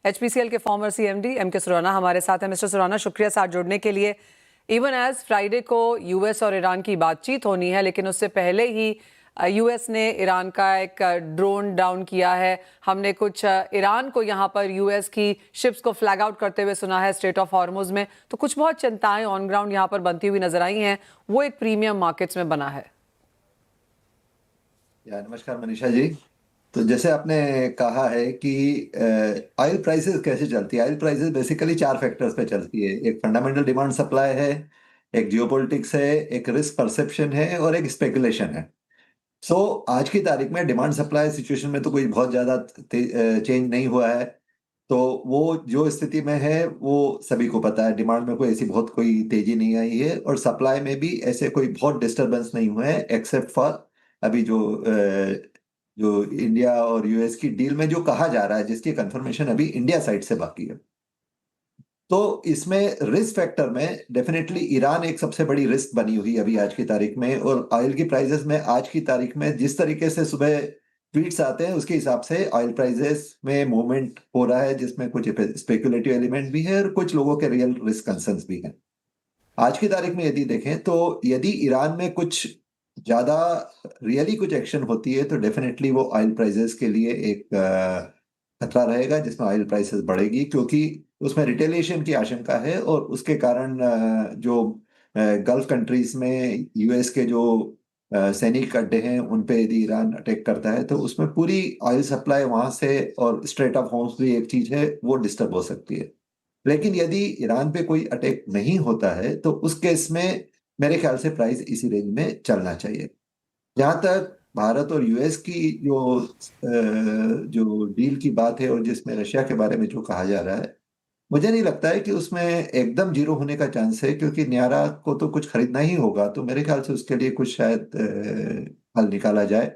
HPCL के farmer CMD MK Surana हमारे साथ है। मिस्टर सुराना, शुक्रिया साथ जुड़ने के लिए। इवन एज फ्राइडे को यूएस और ईरान की बातचीत होनी है, लेकिन उससे पहले ही यूएस ने ईरान का एक ड्रोन डाउन किया है। हमने कुछ ईरान को यहाँ पर यूएस की शिप्स को फ्लैग आउट करते हुए सुना है स्ट्रेट ऑफ हॉर्मुज में। तो कुछ बहुत चिंताएं ऑन ग्राउंड यहाँ पर बनती हुई नजर आई हैं। वो एक प्रीमियम मार्केट्स में बना है। नमस्कार मनीषा जी। तो जैसे आपने कहा है कि ऑयल प्राइसेस कैसे चलती है। ऑयल प्राइसेस बेसिकली चार फैक्टर्स पे चलती है। एक फंडामेंटल डिमांड सप्लाई है, एक जियोपॉलिटिक्स है, एक रिस्क परसेप्शन है और एक स्पेकुलेशन है। सो आज की तारीख में डिमांड सप्लाई सिचुएशन में तो कोई बहुत ज्यादा चेंज नहीं हुआ है। तो वो जो स्थिति में है वो सभी को पता है। डिमांड में कोई ऐसी बहुत कोई तेजी नहीं आई है और सप्लाई में भी ऐसे कोई बहुत डिस्टरबेंस नहीं हुए हैं, एक्सेप्ट फॉर अभी जो इंडिया और यूएस की डील में जो कहा जा रहा है, जिसकी कंफर्मेशन अभी इंडिया साइड से बाकी है। तो इसमें रिस्क फैक्टर में डेफिनेटली ईरान एक सबसे बड़ी रिस्क बनी हुई अभी आज की तारीख में। और ऑयल की प्राइसेस में आज की तारीख में जिस तरीके से सुबह ट्वीट्स आते हैं उसके हिसाब से ऑयल प्राइसेस में मूवमेंट हो रहा है, जिसमें कुछ स्पेकुलेटिव एलिमेंट भी है और कुछ लोगों के रियल रिस्क कंसर्न्स भी हैं। आज की तारीख में यदि देखें तो यदि ईरान में कुछ ज्यादा रियली कुछ एक्शन होती है तो डेफिनेटली वो ऑयल प्राइसेस के लिए एक खतरा रहेगा, जिसमें ऑयल प्राइसेस बढ़ेगी, क्योंकि उसमें रिटेलिएशन की आशंका है। और उसके कारण जो गल्फ कंट्रीज में यूएस के जो सैनिक अड्डे हैं उन पे यदि ईरान अटैक करता है तो उसमें पूरी ऑयल सप्लाई वहां से, और स्ट्रेट ऑफ होर्मुज भी एक चीज है, वो डिस्टर्ब हो सकती है। लेकिन यदि ईरान पे कोई अटैक नहीं होता है तो उस केस में मेरे ख्याल से प्राइस इसी रेंज में चलना चाहिए। जहां तक भारत और यूएस की जो डील की बात है और जिसमें रशिया के बारे में जो कहा जा रहा है, मुझे नहीं लगता है कि उसमें एकदम जीरो होने का चांस है, क्योंकि न्यारा को तो कुछ खरीदना ही होगा। तो मेरे ख्याल से उसके लिए कुछ शायद हल निकाला जाए।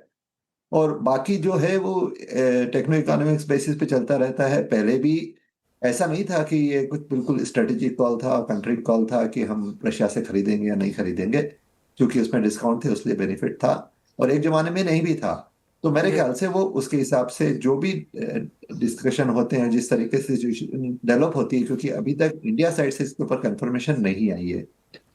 और बाकी जो है वो टेक्नो इकोनॉमिक्स बेसिस पे चलता रहता है। पहले भी ऐसा नहीं था कि ये कुछ बिल्कुल स्ट्रेटेजिक कॉल था, कंट्री कॉल था कि हम रशिया से खरीदेंगे या नहीं खरीदेंगे, क्योंकि उसमें डिस्काउंट थे उसलिए बेनिफिट था, और एक जमाने में नहीं भी था। तो मेरे ख्याल से वो उसके हिसाब से जो भी डिस्कशन होते हैं, जिस तरीके से सिचुएशन डेवलप होती है, क्योंकि अभी तक इंडिया साइड से इसके ऊपर कंफर्मेशन नहीं आई है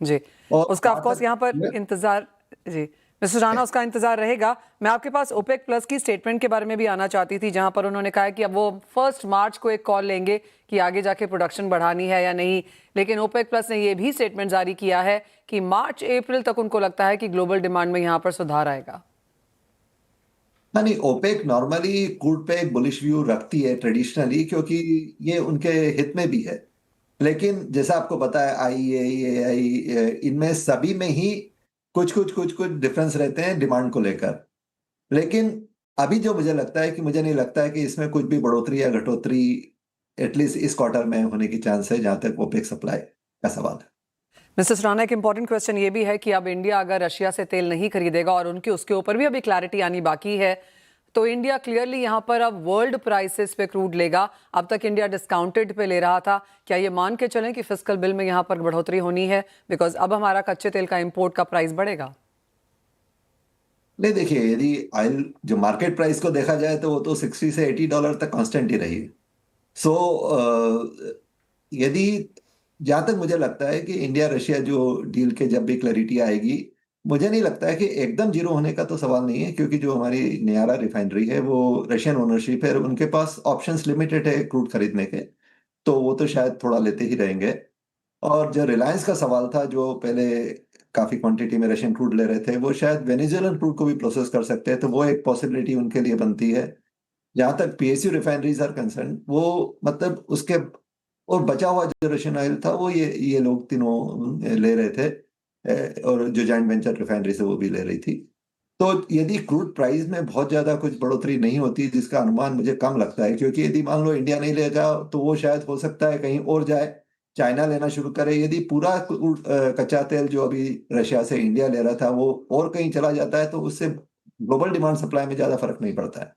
जी, और उसका ऑफ कोर्स यहाँ पर इंतजार, जी मिस्टर राणा, उसका इंतजार रहेगा। मैं आपके पास ओपेक प्लस की स्टेटमेंट के बारे में भी आना चाहती थी, जहां पर उन्होंने कहा कि अब वो 1 मार्च को एक कॉल लेंगे कि आगे जाके प्रोडक्शन बढ़ानी है या नहीं। लेकिन ओपेक प्लस ने ये भी स्टेटमेंट जारी किया है कि मार्च अप्रैल तक उनको लगता है कि ग्लोबल डिमांड में यहाँ पर सुधार आएगा। नहीं, ओपेक नॉर्मली क्रूड पे एक बुलिश व्यू रखती है ट्रेडिशनली, क्योंकि ये उनके हित में भी है। लेकिन जैसा आपको पता है आई इनमें सभी में ही कुछ डिफरेंस रहते हैं डिमांड को लेकर। लेकिन अभी जो मुझे लगता है कि मुझे नहीं लगता है कि इसमें कुछ भी बढ़ोतरी या घटोतरी एटलीस्ट इस क्वार्टर में होने की चांस है, जहां तक ओपेक सप्लाई का सवाल है। मिस्टर सुराना, एक इंपॉर्टेंट क्वेश्चन ये भी है कि अब इंडिया अगर रशिया से तेल नहीं खरीदेगा और उनकी उसके ऊपर भी अभी क्लैरिटी आनी बाकी है, तो इंडिया क्लियरली यहाँ पर अब वर्ल्ड प्राइसेस पे क्रूड लेगा। अब तक इंडिया डिस्काउंटेड पे ले रहा था। क्या ये मान के चलें कि फिस्कल बिल में यहाँ पर बढ़ोतरी होनी है, बिकॉज अब हमारा कच्चे तेल का इंपोर्ट का प्राइस बढ़ेगा? नहीं, देखिए, यदि ऑयल जो मार्केट प्राइस को देखा जाए तो वो तो $60 से $80 तक कांस्टेंट ही रही है। सो यदि, जहां तक मुझे लगता है कि इंडिया रशिया जो डील के जब भी क्लैरिटी आएगी, मुझे नहीं लगता है कि एकदम जीरो होने का तो सवाल नहीं है, क्योंकि जो हमारी नियारा रिफाइनरी है वो रशियन ओनरशिप है और उनके पास ऑप्शंस लिमिटेड है क्रूड खरीदने के। तो वो तो शायद थोड़ा लेते ही रहेंगे। और जो रिलायंस का सवाल था, जो पहले काफी क्वांटिटी में रशियन क्रूड ले रहे थे, वो शायद वेनेजुएलन क्रूड को भी प्रोसेस कर सकते हैं। तो वो एक पॉसिबिलिटी उनके लिए बनती है। जहां तक पीएसयू रिफाइनरीज आर कंसर्न, वो मतलब उसके और बचा हुआ जो रशियन ऑयल था वो ये लोग तीनों ले रहे थे। और जो जॉइंट वेंचर रिफाइनरी से वो भी ले रही थी। तो यदि क्रूड प्राइस में बहुत ज्यादा कुछ बढ़ोतरी नहीं होती, जिसका अनुमान मुझे कम लगता है, क्योंकि यदि मान लो इंडिया नहीं लेगा तो वो शायद हो सकता है कहीं और जाए, चाइना लेना शुरू करे। यदि पूरा कच्चा तेल जो अभी रशिया से इंडिया ले रहा था वो और कहीं चला जाता है तो उससे ग्लोबल डिमांड सप्लाई में ज्यादा फर्क नहीं पड़ता है।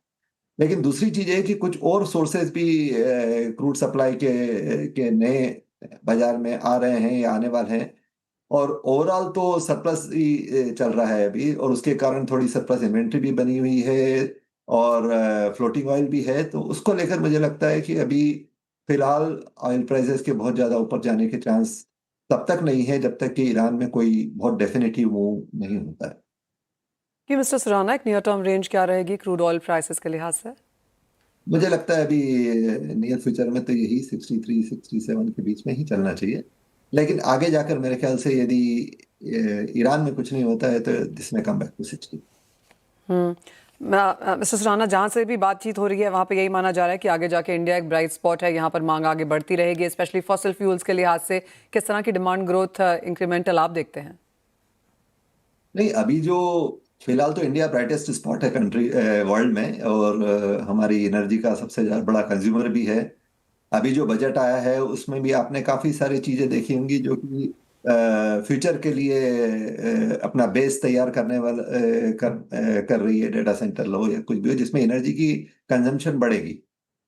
लेकिन दूसरी चीज है कि कुछ और सोर्सेज भी क्रूड सप्लाई के नए बाजार में आ रहे हैं या आने वाले हैं। और ओवरऑल तो सरप्लस ही चल रहा है अभी, और उसके कारण थोड़ी सरप्लस इन्वेंट्री भी बनी हुई है और फ्लोटिंग ऑयल भी है। तो उसको लेकर मुझे लगता है कि अभी फिलहाल ऑयल प्राइसेस के बहुत ज्यादा ऊपर जाने के चांस तब तक नहीं है जब तक कि ईरान में कोई बहुत डेफिनेटिव मूव नहीं होता है। कि मिस्टर सुराना एक नियर टर्म रेंज क्या रहेगी क्रूड ऑयल प्राइसेस के लिहाज से? मुझे लगता है अभी नियर फ्यूचर में तो यही 63 67 के बीच में ही चलना चाहिए, लेकिन आगे जाकर मेरे ख्याल से यदि ईरान में कुछ नहीं होता है तो दिस में come back to 60। Mister Surana, जहाँ से भी बातचीत हो रही है वहाँ पे यही माना जा रहा है कि आगे जाके इंडिया एक ब्राइट स्पॉट है, यहाँ पर मांग आगे बढ़ती रहेगी, स्पेशली फॉसिल फ्यूल्स के लिहाज से। किस तरह की डिमांड ग्रोथ इंक्रीमेंटल आप देखते हैं? नहीं, अभी जो फिलहाल तो इंडिया ब्राइटेस्ट स्पॉट है कंट्री वर्ल्ड में, और हमारी एनर्जी का सबसे बड़ा कंज्यूमर भी है। अभी जो बजट आया है उसमें भी आपने काफी सारी चीजें देखी होंगी जो कि फ्यूचर के लिए अपना बेस तैयार करने वाला कर रही है, डेटा सेंटर लो या कुछ भी हो जिसमें एनर्जी की कंजम्पशन बढ़ेगी।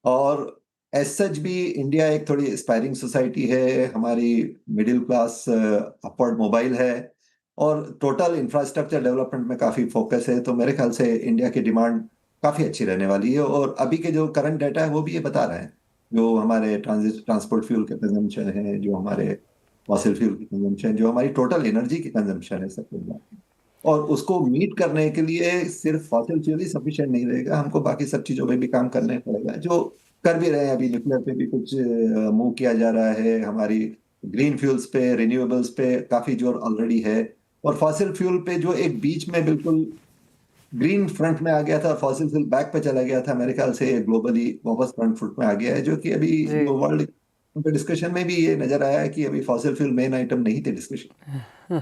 और एज सच भी इंडिया एक थोड़ी एस्पायरिंग सोसाइटी है, हमारी मिडिल क्लास अपवर्ड मोबाइल है, और टोटल इंफ्रास्ट्रक्चर डेवलपमेंट में काफी फोकस है। तो मेरे ख्याल से इंडिया की डिमांड काफी अच्छी रहने वाली है, और अभी के जो करंट डाटा है वो भी ये बता रहे हैं। जो हमारे ट्रांसपोर्ट फ्यूल के कंजम्पशन है, जो हमारे फॉसिल फ्यूल की कंजम्पशन, जो हमारी टोटल एनर्जी की कंजम्पशन है, सब कुछ बात है। और उसको मीट करने के लिए सिर्फ फॉसिल फ्यूल ही सफिशिएंट नहीं रहेगा, हमको बाकी सब चीजों पे भी काम करना पड़ेगा, जो कर भी रहे हैं। अभी न्यूक्लियर पे भी कुछ मूव किया जा रहा है, हमारी ग्रीन फ्यूल्स पे, रिन्यूएबल्स पे काफी जोर ऑलरेडी है। और फॉसिल फ्यूल पे जो एक बीच में बिल्कुल ग्रीन फ्रंट में आ गया था, फॉसिल फ्यूल बैक पे चला गया था, मेरे ख्याल से ग्लोबली वापस फ्रंट फुट में आ गया है, जो कि अभी जी। जो वर्ल्ड डिस्कशन में भी ये नजर आया है कि अभी फॉसिल फ्यूल मेन आइटम नहीं थे डिस्कशन।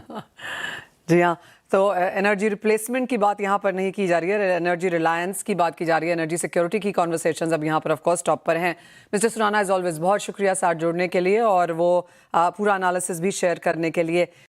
जी हाँ, तो एनर्जी रिप्लेसमेंट की बात यहाँ पर नहीं की जा रही है, एनर्जी रिलायंस की बात की जा रही है, एनर्जी सिक्योरिटी की कॉन्वर्सेशंस अब यहाँ पर ऑफ कोर्स टॉप पर हैं। मिस्टर सुराना, एज ऑलवेज बहुत शुक्रिया साथ जुड़ने के लिए और वो पूरा एनालिसिस भी शेयर करने के लिए।